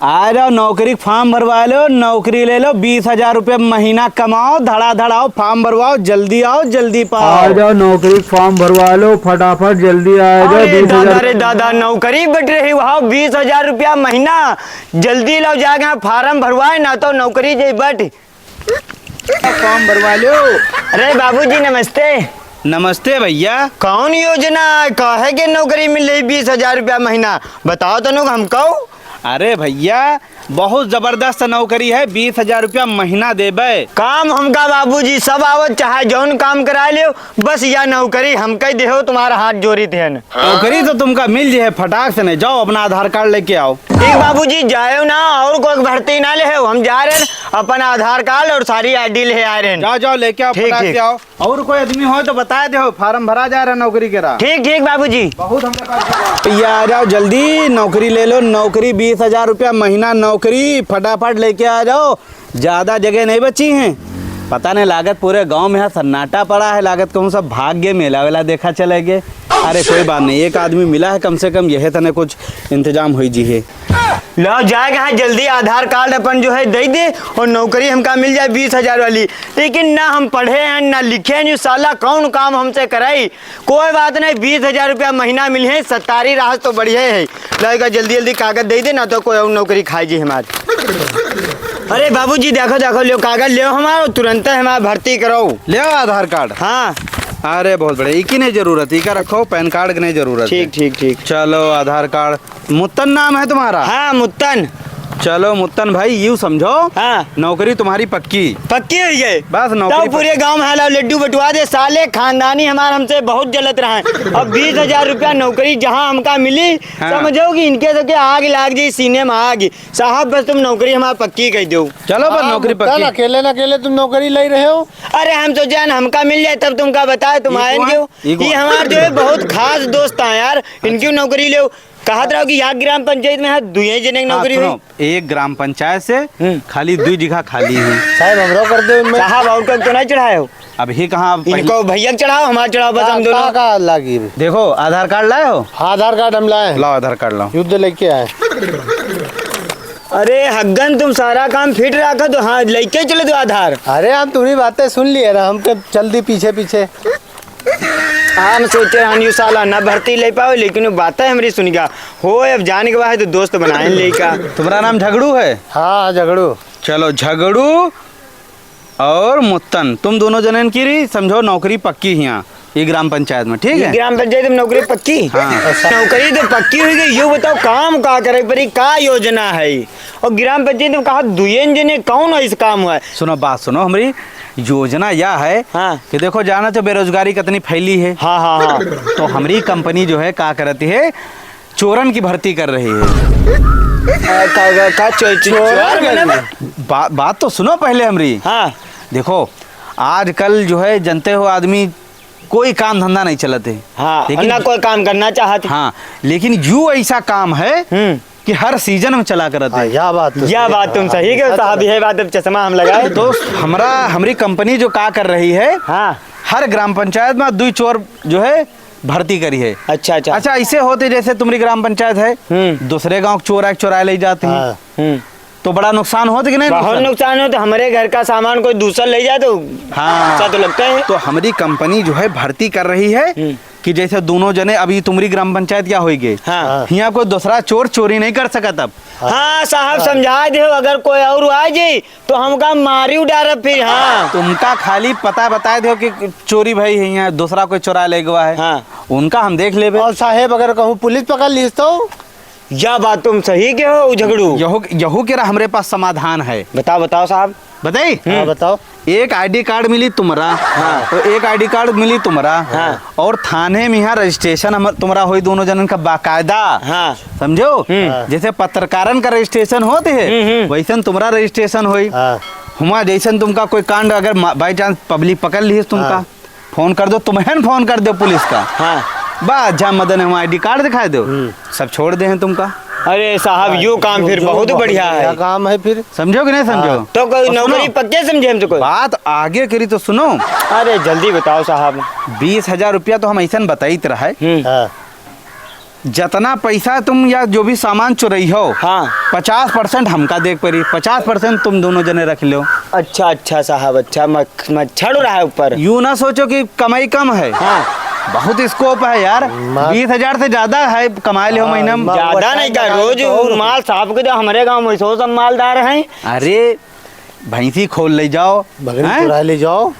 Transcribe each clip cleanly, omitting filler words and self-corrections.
आ जाओ, नौकरी फॉर्म भरवा लो, नौकरी ले लो, 20,000 रुपये महीना कमाओ, धड़ा धड़ाओ, फॉर्म भरवाओ, जल्दी आओ जल्दी पाओ। आ जाओ, नौकरी फॉर्म भरवा लो, फटाफट जल्दी आ जाओ। अरे दादा, अरे दादा, नौकरी बट रही वहाँ 20,000 रुपया महीना, जल्दी लो जाके फॉर्म भरवाए ना तो नौकरी जे बट फॉर्म भरवा लो। अरे बाबूजी नमस्ते। नमस्ते भैया। कौन योजना कहे के नौकरी मिल रही 20,000 रुपया महीना, बताओ तो लोग हमको। अरे भैया, बहुत जबरदस्त नौकरी है, 20,000 रुपया महीना देबे। काम हमका बाबूजी सब आवत, चाहे जौन काम करा लियो, बस या नौकरी हमके देहो, तुम्हारा हाथ जोड़ी थे। नौकरी तो तुमका मिल जाए, फटाक से नहीं जाओ, अपना आधार कार्ड लेके आओ। ठीक बाबूजी, जाओ ना, और कोई भर्ती ना ले, हम जा रहे हैं, अपन आधार कार्ड और सारी आईडी ले आ रहे हैं। जाओ जाओ लेके आओ, ठीक, फटाक ठीक। से आओ। और कोई आदमी हो तो बता दो, फार्म भरा जा रहा है नौकरी के रहा। ठीक ठीक बाबूजी। बहुत हमरे पास भैया, आ जाओ जल्दी, नौकरी ले लो, नौकरी 20,000 रुपया महीना नौकरी, फटाफट लेके आ जाओ। ज्यादा जगह नहीं बची हैं, पता नहीं लागत पूरे गांव में है सन्नाटा पड़ा है, लागत कहूँ सब भाग गए, मेला वेला देखा चले गए। अरे कोई बात नहीं, एक आदमी मिला है, कम से कम यह तने कुछ इंतजाम हुई जी है। लो जाएगा हाँ, जल्दी आधार कार्ड अपन जो है दे दे और नौकरी हमका मिल जाए 20,000 वाली। लेकिन ना हम पढ़े हैं ना लिखे हैं, जो साला कौन काम हमसे कराई। कोई बात नहीं, 20,000 रुपया महीना मिले हैं, सत्तारी राहत तो बढ़िया है। लगेगा जल्दी जल्दी कागज दे दे, ना तो कोई और नौकरी खाई जी हमारी। अरे बाबूजी देखो देखो, लो कागज ले हमारा, तुरंत हमारा भर्ती करो। ले आओ आधार कार्ड। हाँ अरे बहुत बढ़िया, की नहीं जरूरत, इका रखो, पैन कार्ड की नहीं जरूरत। ठीक ठीक ठीक। चलो आधार कार्ड। मुत्तन नाम है तुम्हारा? हाँ मुत्तन। चलो मुत्तन भाई, यूँ समझो, हाँ नौकरी तुम्हारी पक्की पक्की हुई है। बस तो नौकरी पूरे गांव में हाला लड्डू बटवा दे, साले खानदानी हमारे हमसे बहुत जलत रहा है। अब 20,000 रुपया नौकरी जहां हमका मिली, हाँ। समझो कि इनके तो क्या आग लाग जाए सीने में आग। साहब बस तुम नौकरी हमारा पक्की कह दो। चलो बस नौकरी पक्की। अकेले न अकेले तुम नौकरी ले रहे हो? अरे हम तो जान हमका मिल जाए तब तुमका बताए, तुम आए क्यों? ये हमारे जो है बहुत खास दोस्त हैं यार, इनकी नौकरी ले। कहा था कि यहाँ ग्राम पंचायत में है 2 जने की नौकरी हुई। एक ग्राम पंचायत से खाली 2 जगह खाली है। साहब हमरो कर दे उनमें। साहब और तो नहीं चढ़ाए हो? अभी कहाँ इनको भैया चढ़ाओ, हमारा चढ़ाओ, बस हम दोनों का लागी। देखो आधार कार्ड लाए हो? आधार कार्ड हम लाए। लाओ आधार कार्ड लाओ। युद्ध लेके आए। अरे हग्गन, तुम सारा काम फिट रखा तो हाँ लेके चले दो आधार। अरे हम तुम्हारी बातें सुन लिए ना, हम चल दी पीछे पीछे। हम सोचे हम साला न भर्ती ले पाओ, लेकिन वो बातें हमारी सुन गया हो। अब जाने के बाद तो दोस्त बनाए लेका। तुम्हारा नाम झगड़ू है? हाँ झगड़ू। चलो झगड़ू और मुत्तन, तुम दोनों जने की रही समझो नौकरी पक्की यहाँ ये ग्राम पंचायत में, ठीक है? ग्राम पंचायत में नौकरी पक्की? हाँ। नौकरी तो पक्की हुई गई, ये बताओ काम का करे परी, का योजना है? और ग्राम पंचायत में कहा 2 जने कौन है इस काम हुआ है? सुनो बात सुनो, हमारी योजना यह है हाँ। कि देखो जाना तो बेरोजगारी कितनी फैली है। हाँ हाँ हाँ। तो हमारी कंपनी जो है क्या करती है, चोरन की भर्ती कर रही है। बात तो सुनो पहले हमारी। हाँ देखो आजकल जो है जानते हो आदमी कोई काम धंधा नहीं चलते। हाँ, लेकिन ना कोई काम करना चाहते। हाँ, लेकिन यू ऐसा काम है कि हर सीजन में चला करते हैं। यह बात तुम सही कहो साहब, यह बात अब चश्मा हम लगाए। तो हमारी कंपनी जो क्या कर रही है, हाँ हर ग्राम पंचायत में 2 चोर जो है भर्ती करी है। अच्छा अच्छा अच्छा, ऐसे होते जैसे तुम्हारी ग्राम पंचायत है, दूसरे गांव चोरा चुरा ले जाते हैं, तो बड़ा नुकसान होता कि नहीं? बहुत नुकसान हो। तो हमारे घर का सामान कोई दूसरा ले जाए तो हाँ, अच्छा तो लगता है। तो हमारी कंपनी जो है भर्ती कर रही है कि जैसे दोनों जने अभी तुम्हारी ग्राम पंचायत क्या होगी, हाँ। यहाँ कोई दूसरा चोर चोरी नहीं कर सका तब। हाँ साहब समझा दे, अगर कोई और आ जाए तो हमका मारी उड़ा फिर। हाँ तुमका खाली पता बता दो कि चोरी भाई है, यहाँ दूसरा कोई चोरा ले गया है। हाँ। उनका हम देख ले। और साहेब अगर कहूँ पुलिस पकड़ ली तो? यह बात तुम सही के हो झगड़ू। यहू के हमारे पास समाधान है। बताओ बताओ साहब। बताई? हाँ बताओ। एक आईडी कार्ड मिली तुम्हारा। हाँ। तो एक आईडी कार्ड मिली तुम्हारा। हाँ। और थाने में यहाँ रजिस्ट्रेशन तुम्हारा हुई दोनों जनन का बाकायदा। हाँ। समझो, जैसे पत्रकारन का रजिस्ट्रेशन होते है वैसे तुम्हारा रजिस्ट्रेशन हुई। हुआ जैसे तुमका कोई कांड अगर बाई चांस पब्लिक पकड़ ली तुमका, फोन कर दो, तुम्हें फोन कर दो पुलिस का। हाँ। बस जा मदन हम आईडी कार्ड दिखाए दो, सब छोड़ दे हैं तुमका। अरे साहब यो काम फिर बहुत बढ़िया है। काम है फिर, समझो कि नहीं समझो? तो कोई नौकरी पक्के समझे हम तो कोई बात आगे करी तो सुनो। अरे जल्दी बताओ साहब। 20,000 रुपया तो हम ऐसा बताई रहा है। जितना पैसा तुम या जो भी सामान चुरई हो, हाँ 50% हमका देख पड़ी, 50% तुम दोनों जने रख लो। अच्छा अच्छा साहब, अच्छा मच्छर उड़ रहा है ऊपर। यूं ना सोचो कि कमाई कम है, हाँ बहुत स्कोप है यार। 20,000 से ज्यादा है कमा ले हो महीना में। ज्यादा नहीं का, रोज माल साहब के जो हमारे गाँव में सो सब मालदार हैं। अरे भैंसी खोल ले जाओ, बकरी हैं? चुरा ले जाओ।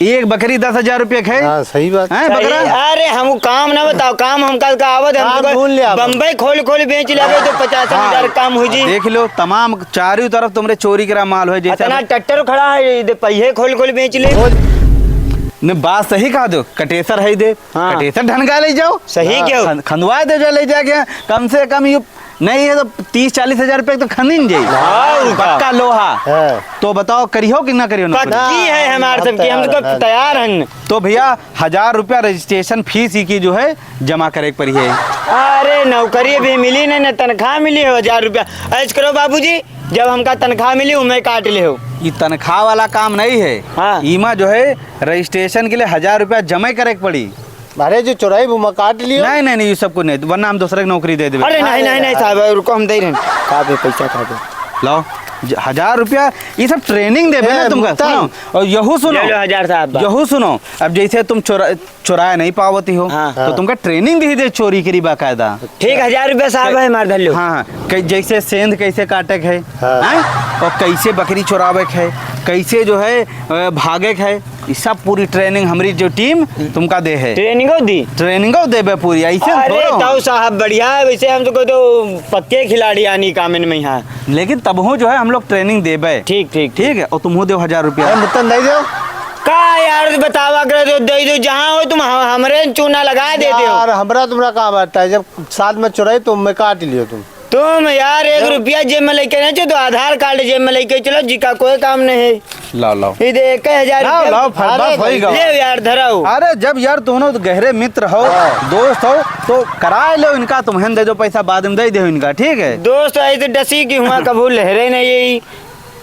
एक बकरी 10,000 रुपये खाए। हाँ सही बात। हैं बकरा? अरे हम काम ना बताओ, काम हम कल का आवत काम हम ढूंढ लिया। बम्बई खोल खोल बेच ले तो 50,000 काम हो जी। देख लो तमाम चारों तरफ तुमरे चोरी करा माल हो जैसे इतना ट्रैक्टर खड़ा है, पहिए खोल खोल बेच ले। ने बात सही कहा दो, कटेसर है दे, हाँ। कटेसर ढंगा ले जाओ। सही क्यों? खंदवा दे जो ले जाके, कम से कम ये नहीं है तो 30-40 हजार रुपये तो खंदिन जाई। हाँ, पक्का लोहा। हाँ। तो बताओ करियो कि ना करियो ना? पक्की है हमारे सबकी, हम तो तैयार हैं। तो भैया 1,000 रुपया रजिस्ट्रेशन फीस ही की जो है जमा करे पड़ी है। अरे नौकरी भी मिली नहीं, न तनख्वाह मिली हो 1,000 रुपया। ऐस करो बाबूजी, जब हमका तनख्वाह मिली मैं काट ले हो। ये तनख्वाह वाला काम नहीं है। हाँ। ईमा जो है रजिस्ट्रेशन के लिए 1,000 रुपया जमा करे पड़ी। अरे जो चुराई वो मैं काट लियो। नहीं ये सबको नहीं, वरना हम दूसरे की नौकरी दे देवे। अरे नहीं साहब, रुको हम दे रहे हैं। खा दे पैसा, खा दे। लाओ 1,000 रुपया, ये सब ट्रेनिंग देवे ना तुमका। सुनो और यहू सुनो, ले लो 1,000 साहब। यहू सुनो, अब जैसे तुम चुराया नहीं पावती हो, हाँ। तो तुमका ट्रेनिंग भी दे चोरी करी बाकायदा। ठीक 1,000 रुपया साहब है मार धर लो। हाँ जैसे सेंध कैसे काटे के है, हाँ। हैं? और कैसे बकरी चुरावे के है, कैसे जो है भागे के है, ये सब पूरी ट्रेनिंग हमारी जो टीम तुमका दे है। ट्रेनिंग दी, ट्रेनिंग देवे पूरी, ऐसे अरे थोड़ो। ताऊ साहब बढ़िया है। वैसे हम तो पक्के खिलाड़ी आनी कामिन में यहाँ। लेकिन तब हो जो है हम लोग ट्रेनिंग देवे। ठीक है, और तुम हो दो 1,000 रुपया। मुत्तन दे दो का यार बतावा कर दो, दे दो जहाँ हो तुम हमरे चूना लगा देते हो। यार हमरा तुम्हारा काम आता है, जब साथ में चुराई तो मैं काट लियो तुम यार 1 रुपया जेब में लेके नहीं चलो, तो आधार कार्ड जेब में लेके चलो जी का कोई काम नहीं है। लाओ ये दे 1,000 लाओ, रुपया। लाओ, फरबा अरे होई गवा। ले यार धराओ। अरे जब यार दोनों गहरे मित्र हो, दोस्त हो, तो कराए लो इनका, तुम्हें दे दो पैसा, बाद में दे दो इनका, ठीक है? दोस्त ऐसे डसी की हुआ कबूल लहरे नहीं यही।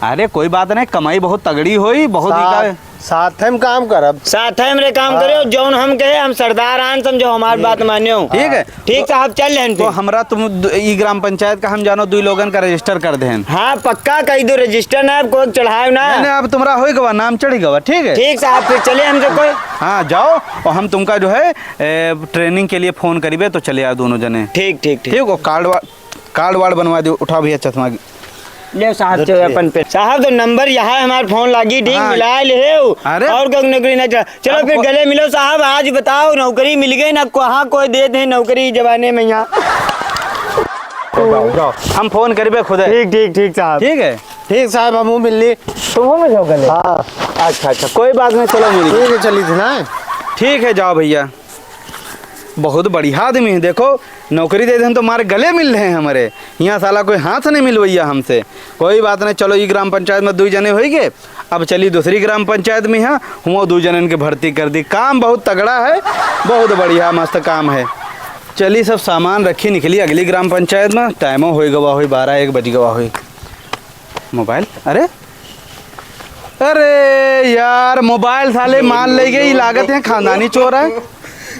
अरे कोई बात नहीं, कमाई बहुत तगड़ी होई, बहुत ही का साथ में काम करब। साथ है मेरे काम करो, जौन हम कहे हम सरदार आन समझो, हमारी बात मानियो। ठीक है? ठीक साहब चल रहे तो हमरा तुम ई ग्राम पंचायत का हम जानो 2 लोगन का रजिस्टर कर दें। हाँ पक्का कही दो, रजिस्टर ना कोई चढ़ाए ना। नहीं अब तुम्हारा हो गवा, नाम चढ़ी गवा, ठीक है? ठीक साहब फिर चले हमसे कोई। हाँ जाओ, और हम तुमका जो है ट्रेनिंग के लिए फोन करीबे तो चले आओ दोनों जने। ठीक ठीक ठीक। ठीक हो, कार्ड वार्ड बनवा दो। उठा भैया चश्मा। ले साहब चलो अपन पे। साहब तो नंबर यहाँ हमारे फोन लगी, ठीक हाँ। मिला ले। अरे। और कोई नौकरी ना चलो फिर गले मिलो साहब। आज बताओ नौकरी मिल गई ना, कहाँ कोई दे दे नौकरी जमाने में यहाँ। जाओ, हम फोन करीबे खुद। ठीक ठीक ठीक साहब। ठीक है? ठीक साहब, हम मिल ली। तुम में जाओ गले। हाँ अच्छा कोई बात नहीं, चलो मिली। ठीक है, चली थी ना। ठीक है जाओ भैया, बहुत बढ़िया आदमी है। देखो नौकरी दे दें तो हमारे गले मिल रहे हैं हमारे यहाँ, साला कोई हाथ नहीं मिलवैया हमसे। कोई बात नहीं, चलो ये ग्राम पंचायत में 2 जने होइगे, अब चली दूसरी ग्राम पंचायत में। यहाँ हुआ 2 जनन के भर्ती कर दी। काम बहुत तगड़ा है, बहुत बढ़िया मस्त काम है। चली सब सामान रखी निकली अगली ग्राम पंचायत में। टाइमो हो गवा हुई 12-1 बज गवा हुई। मोबाइल, अरे यार मोबाइल साले माल ले गए, लागत है खानदानी चोर है।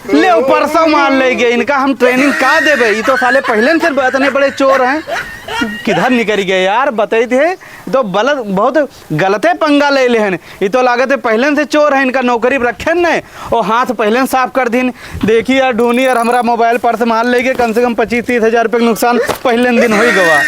ले परसों माल ले गए इनका, हम ट्रेनिंग का देवे? ये तो साले पहले से इतने बड़े चोर हैं, किधर निकल गए यार? बताई थे तो बहुत गलते पंगा ले ले हैं। ये तो लागत है पहले से चोर है, इनका नौकरी रखे न और हाथ पहले साफ कर दिन। देखिए यार ढूंढी यार हमारा मोबाइल पर्स माल ले गए, कम से कम 25-30 हजार रुपये का नुकसान पहले दिन हो ही गवा।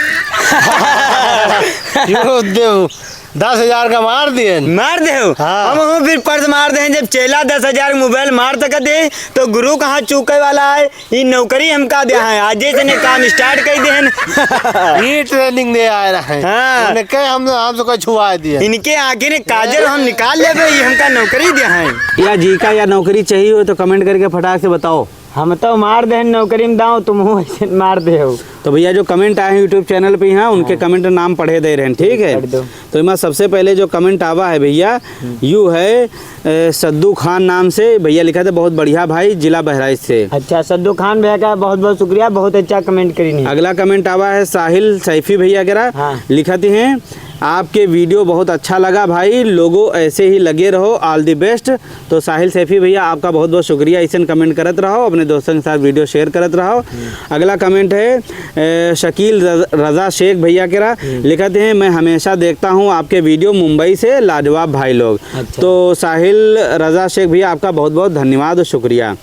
10,000 का मार दिए। मार दे हाँ। हम फिर पर्स मार दे। जब चेला 10,000 मोबाइल मार तक दे तो गुरु कहाँ चूके वाला है। ये नौकरी हम का दिया है, आज से ने काम स्टार्ट कर दे। ये ट्रेनिंग दे आए रहे। हाँ। उन्हें कहे हमसे कोई छुआ दिए। इनके आगे ने काजल हम निकाल ले, ये हमका नौकरी दिया है। या जी का या नौकरी चाहिए हो तो कमेंट करके फटाक से बताओ। हम तो मार दे नौकरी में दाओ, तुम हो ऐसे मार दे हो। तो भैया जो कमेंट आए हैं यूट्यूब चैनल पे यहाँ, उनके कमेंट नाम पढ़े दे रहे हैं, ठीक है? तो इमा सबसे पहले जो कमेंट आवा है भैया, यू है सद्दू खान नाम से भैया लिखा था, बहुत बढ़िया भाई, जिला बहराइच से। अच्छा सद्दू खान भैया का बहुत बहुत शुक्रिया, बहुत अच्छा कमेंट करी। अगला कमेंट आवा है साहिल सैफी भैया करा, हाँ। लिखते हैं आपके वीडियो बहुत अच्छा लगा भाई, लोगों ऐसे ही लगे रहो, ऑल द बेस्ट। तो साहिल सैफी भैया आपका बहुत बहुत शुक्रिया, ऐसे कमेंट करत रहो, अपने दोस्तों के साथ वीडियो शेयर करत रहो। अगला कमेंट है शकील रज़ा शेख भैया के लिखते हैं, मैं हमेशा देखता हूँ आपके वीडियो, मुंबई से लाजवाब भाई लोग। अच्छा। तो साहिल रज़ा शेख भैया आपका बहुत बहुत धन्यवाद और शुक्रिया।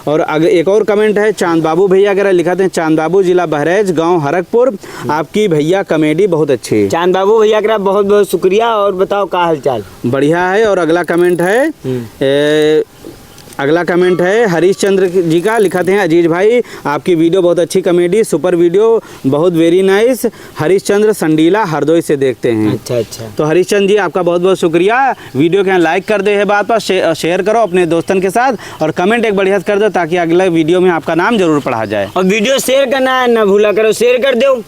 और एक और कमेंट है चांद बाबू भैया के लिखाते हैं, चांद बाबू जिला बहराइच गांव हरकपुर, आपकी भैया कॉमेडी बहुत अच्छी। चांद बाबू भैया का बहुत बहुत शुक्रिया। और बताओ क्या हाल चाल? बढ़िया है। और अगला कमेंट है हरीशचंद्र जी का, लिखाते हैं अजीज भाई आपकी वीडियो बहुत अच्छी, कॉमेडी सुपर वीडियो, बहुत वेरी नाइस। हरीशचंद्र संडीला हरदोई से देखते हैं। अच्छा। तो हरीशचंद्र जी आपका बहुत बहुत शुक्रिया। वीडियो के यहाँ लाइक कर दे है बात पर, शेयर करो अपने दोस्तों के साथ, और कमेंट एक बढ़िया कर दो ताकि अगले वीडियो में आपका नाम जरूर पढ़ा जाए। और वीडियो शेयर करना ना भूला करो, शेयर कर दो।